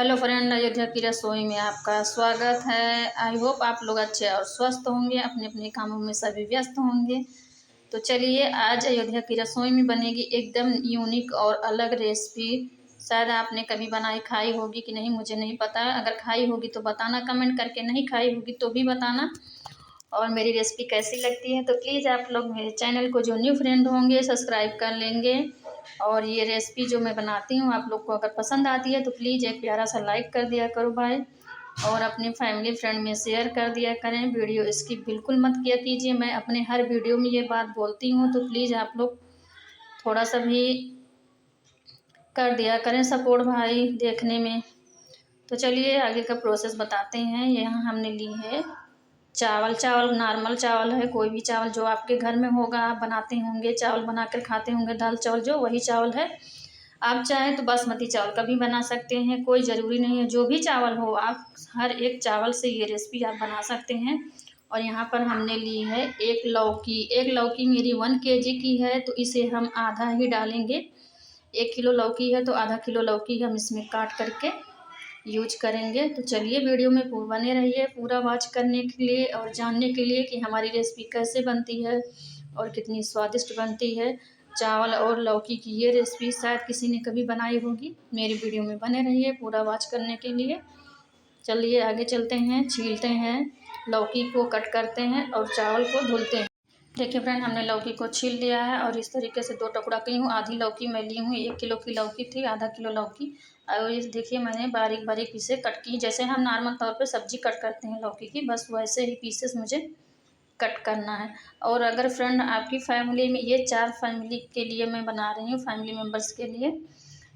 Hello friend, Ayodhya की रसोई में आपका स्वागत है। आई होप आप लोग अच्छे और स्वस्थ होंगे, अपने अपने कामों में सभी व्यस्त होंगे। तो चलिए, आज अयोध्या की रसोई में बनेगी एकदम यूनिक और अलग रेसिपी। शायद आपने कभी बनाई खाई होगी कि नहीं, मुझे नहीं पता। अगर खाई होगी तो बताना कमेंट करके, नहीं खाई होगी तो भी बताना। और मेरी रेसिपी कैसी लगती है तो प्लीज़ आप लोग मेरे चैनल को, जो न्यू फ्रेंड होंगे, सब्सक्राइब कर लेंगे। और ये रेसिपी जो मैं बनाती हूँ आप लोग को अगर पसंद आती है तो प्लीज़ एक प्यारा सा लाइक कर दिया करो भाई, और अपने फैमिली फ्रेंड में शेयर कर दिया करें। वीडियो स्किप बिल्कुल मत किया कीजिए। मैं अपने हर वीडियो में ये बात बोलती हूँ, तो प्लीज़ आप लोग थोड़ा सा भी कर दिया करें सपोर्ट भाई देखने में। तो चलिए आगे का प्रोसेस बताते हैं। यहाँ हमने ली है चावल। चावल नॉर्मल चावल है, कोई भी चावल जो आपके घर में होगा, आप बनाते होंगे, चावल बनाकर खाते होंगे, दाल चावल, जो वही चावल है। आप चाहें तो बासमती चावल का भी बना सकते हैं, कोई ज़रूरी नहीं है। जो भी चावल हो, आप हर एक चावल से ये रेसिपी आप बना सकते हैं। और यहाँ पर हमने ली है एक लौकी। एक लौकी मेरी 1 kg की है, तो इसे हम आधा ही डालेंगे। 1 किलो लौकी है तो आधा किलो लौकी हम इसमें काट करके यूज करेंगे। तो चलिए वीडियो में बने रहिए पूरा वॉच करने के लिए और जानने के लिए कि हमारी रेसिपी कैसे बनती है और कितनी स्वादिष्ट बनती है। चावल और लौकी की ये रेसिपी शायद किसी ने कभी बनाई होगी। मेरी वीडियो में बने रहिए पूरा वॉच करने के लिए। चलिए आगे चलते हैं, छीलते हैं, लौकी को कट करते हैं और चावल को धुलते हैं। देखिए फ्रेंड, हमने लौकी को छील लिया है और इस तरीके से 2 टुकड़ा की हूँ। आधी लौकी मैं ली हूँ, 1 किलो की लौकी थी, आधा किलो लौकी। और ये देखिए मैंने बारीक बारीक पीसे कट की, जैसे हम नॉर्मल तौर पे सब्जी कट करते हैं लौकी की, बस वैसे ही पीसेस मुझे कट करना है। और अगर फ्रेंड आपकी फैमिली में, ये 4 फैमिली के लिए मैं बना रही हूँ, फैमिली मेम्बर्स के लिए।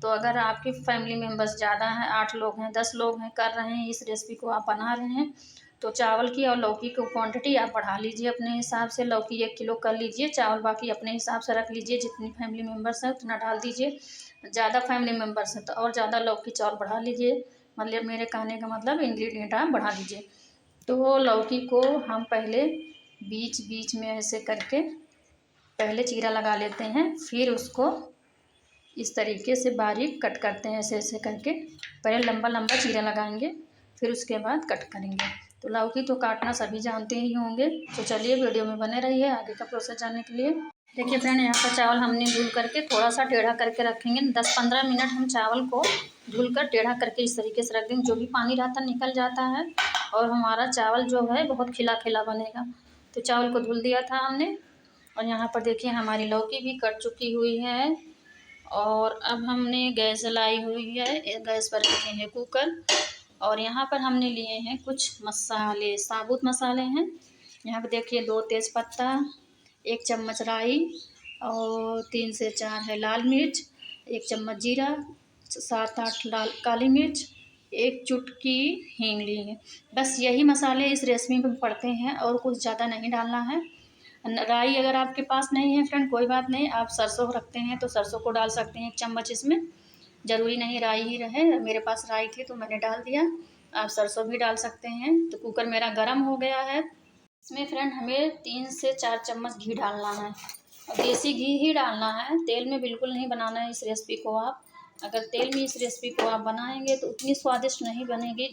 तो अगर आपकी फैमिली मेम्बर्स ज़्यादा हैं, 8 लोग हैं, 10 लोग हैं, कर रहे हैं, इस रेसिपी को आप बना रहे हैं, तो चावल की और लौकी की क्वांटिटी आप बढ़ा लीजिए अपने हिसाब से। लौकी 1 किलो कर लीजिए, चावल बाकी अपने हिसाब से रख लीजिए। जितनी फैमिली मेम्बर्स हैं उतना डाल दीजिए। ज़्यादा फैमिली मेम्बर्स हैं तो और ज़्यादा लौकी चावल बढ़ा लीजिए। मतलब मेरे कहने का मतलब इंग्रेडिएंट आप बढ़ा लीजिए। तो लौकी को हम पहले बीच बीच में ऐसे करके पहले चीरा लगा लेते हैं, फिर उसको इस तरीके से बारीक कट करते हैं, ऐसे ऐसे करके। पहले लंबा लंबा चीरा लगाएंगे, फिर उसके बाद कट करेंगे। तो लौकी तो काटना सभी जानते ही होंगे। तो चलिए वीडियो में बने रहिए आगे का प्रोसेस जानने के लिए। देखिए फ्रेंड, यहाँ पर चावल हमने धुल करके थोड़ा सा टेढ़ा करके रखेंगे। 10-15 मिनट हम चावल को धुल कर टेढ़ा करके इस तरीके से रख देंगे। जो भी पानी रहता निकल जाता है और हमारा चावल जो है बहुत खिला खिला बनेगा। तो चावल को धुल दिया था हमने। और यहाँ पर देखिए हमारी लौकी भी कट चुकी हुई है। और अब हमने गैस जलाई हुई है, गैस पर रखे हैं कुकर। और यहाँ पर हमने लिए हैं कुछ मसाले, साबुत मसाले हैं। यहाँ पर देखिए 2 तेज पत्ता, 1 चम्मच राई, और 3 से 4 है लाल मिर्च, 1 चम्मच जीरा, 7-8 लाल काली मिर्च, 1 चुटकी हींग ली है। बस यही मसाले इस रेसिपी में पड़ते हैं और कुछ ज़्यादा नहीं डालना है। राई अगर आपके पास नहीं है फ्रेंड, कोई बात नहीं, आप सरसों रखते हैं तो सरसों को डाल सकते हैं 1 चम्मच इसमें। ज़रूरी नहीं राई ही रहे, मेरे पास राई थी तो मैंने डाल दिया। आप सरसों भी डाल सकते हैं। तो कुकर मेरा गर्म हो गया है। इसमें फ्रेंड हमें 3 से 4 चम्मच घी डालना है, और देसी घी ही डालना है, तेल में बिल्कुल नहीं बनाना है इस रेसिपी को। आप अगर तेल में इस रेसिपी को आप बनाएंगे तो उतनी स्वादिष्ट नहीं बनेगी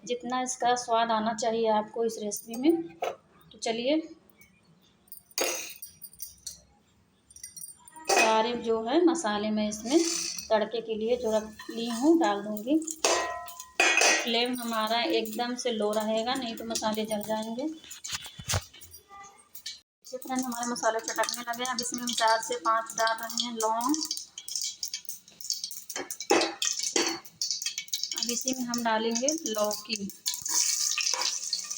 जितना इसका स्वाद आना चाहिए आपको इस रेसिपी में। तो चलिए, सारे जो है मसाले मैं इसमें तड़के के लिए जो रख ली हूँ डाल दूँगी। फ्लेम हमारा एकदम से लो रहेगा, नहीं तो मसाले जल जाएंगे। इसी तरह हमारे मसाले चटकने लगे। अब इसमें हम 4 से 5 डाल रहे हैं लौंग। अब इसी में हम डालेंगे लौकी।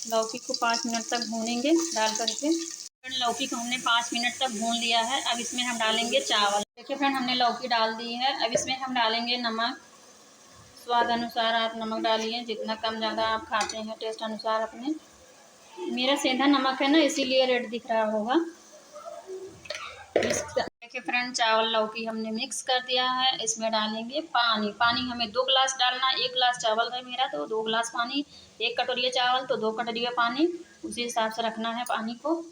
लौकी को 5 मिनट तक भूनेंगे डाल करके। लौकी को हमने 5 मिनट तक भून लिया है। अब इसमें हम डालेंगे चावल। देखिए फ्रेंड, हमने लौकी डाल दी है। अब इसमें हम डालेंगे नमक। स्वाद अनुसार आप नमक डालिए, जितना कम ज़्यादा आप खाते हैं टेस्ट अनुसार अपने। मेरा सेंधा नमक है ना, इसीलिए रेड दिख रहा होगा। देखिए फ्रेंड, चावल लौकी हमने मिक्स कर दिया है। इसमें डालेंगे पानी। पानी हमें 2 गिलास डालना। 1 गिलास चावल है मेरा तो 2 गिलास पानी। 1 कटोरी चावल तो 2 कटोरी पानी, उसी हिसाब से रखना है पानी को।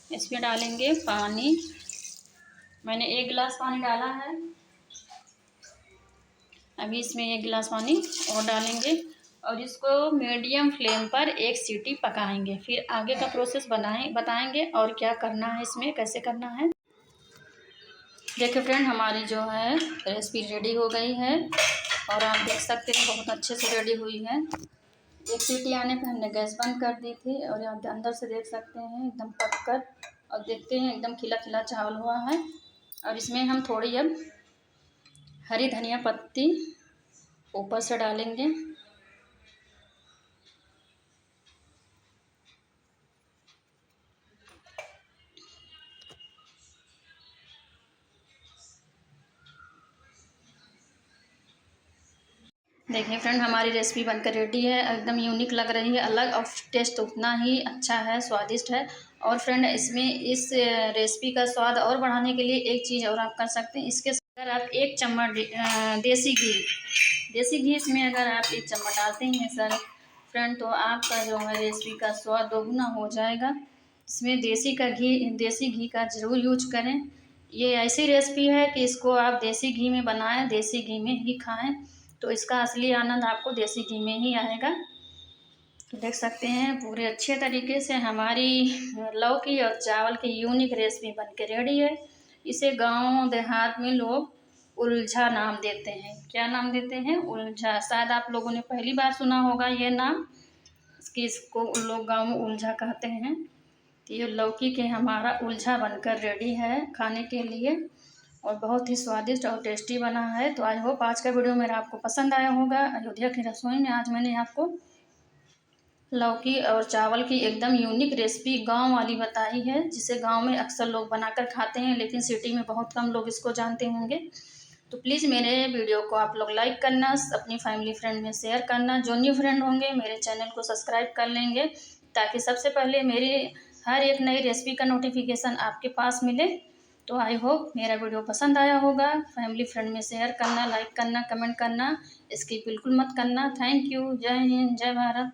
इसमें डालेंगे पानी। मैंने 1 गिलास पानी डाला है। अभी इसमें 1 गिलास पानी और डालेंगे और इसको मीडियम फ्लेम पर 1 सीटी पकाएंगे। फिर आगे का प्रोसेस बताएंगे और क्या करना है, इसमें कैसे करना है। देखिए फ्रेंड, हमारी जो है रेसिपी रेडी हो गई है और आप देख सकते हैं बहुत अच्छे से रेडी हुई है। 1 सीटी आने पर हमने गैस बंद कर दी थी और यहाँ अंदर से देख सकते हैं एकदम पक कर, और देखते हैं एकदम खिला खिला चावल हुआ है। और इसमें हम थोड़ी अब हरी धनिया पत्ती ऊपर से डालेंगे। देखिए फ्रेंड, हमारी रेसिपी बनकर रेडी है। एकदम यूनिक लग रही है, अलग, और टेस्ट उतना ही अच्छा है, स्वादिष्ट है। और फ्रेंड, इसमें इस रेसिपी का स्वाद और बढ़ाने के लिए एक चीज़ और आप कर सकते हैं। इसके अगर आप 1 चम्मच देसी घी इसमें अगर आप 1 चम्मच डालते हैं सर फ्रेंड, तो आपका जो है रेसिपी का स्वाद दोगुना हो जाएगा। इसमें देसी घी का ज़रूर यूज करें। ये ऐसी रेसिपी है कि इसको आप देसी घी में बनाएं, देसी घी में ही खाएं, तो इसका असली आनंद आपको देसी घी में ही आएगा। तो देख सकते हैं पूरे अच्छे तरीके से हमारी लौकी और चावल की यूनिक रेसिपी बन के रेडी है। इसे गांव देहात में लोग उलझा नाम देते हैं। क्या नाम देते हैं? उलझा। शायद आप लोगों ने पहली बार सुना होगा ये नाम, इसको उन लोग गाँव में उलझा कहते हैं। तो ये लौकी के हमारा उलझा बनकर रेडी है खाने के लिए और बहुत ही स्वादिष्ट और टेस्टी बना है। तो आई होप आज का वीडियो मेरा आपको पसंद आया होगा। अयोध्या की रसोई में आज मैंने आपको लौकी और चावल की एकदम यूनिक रेसिपी गांव वाली बताई है, जिसे गांव में अक्सर लोग बनाकर खाते हैं, लेकिन सिटी में बहुत कम लोग इसको जानते होंगे। तो प्लीज़ मेरे वीडियो को आप लोग लाइक करना, अपनी फैमिली फ्रेंड में शेयर करना। जो न्यू फ्रेंड होंगे मेरे चैनल को सब्सक्राइब कर लेंगे, ताकि सबसे पहले मेरी हर एक नई रेसिपी का नोटिफिकेशन आपके पास मिले। तो आई होप मेरा वीडियो पसंद आया होगा। फैमिली फ्रेंड में शेयर करना, लाइक करना, कमेंट करना, इसकी बिल्कुल मत करना। Thank you. जय हिंद, जय भारत।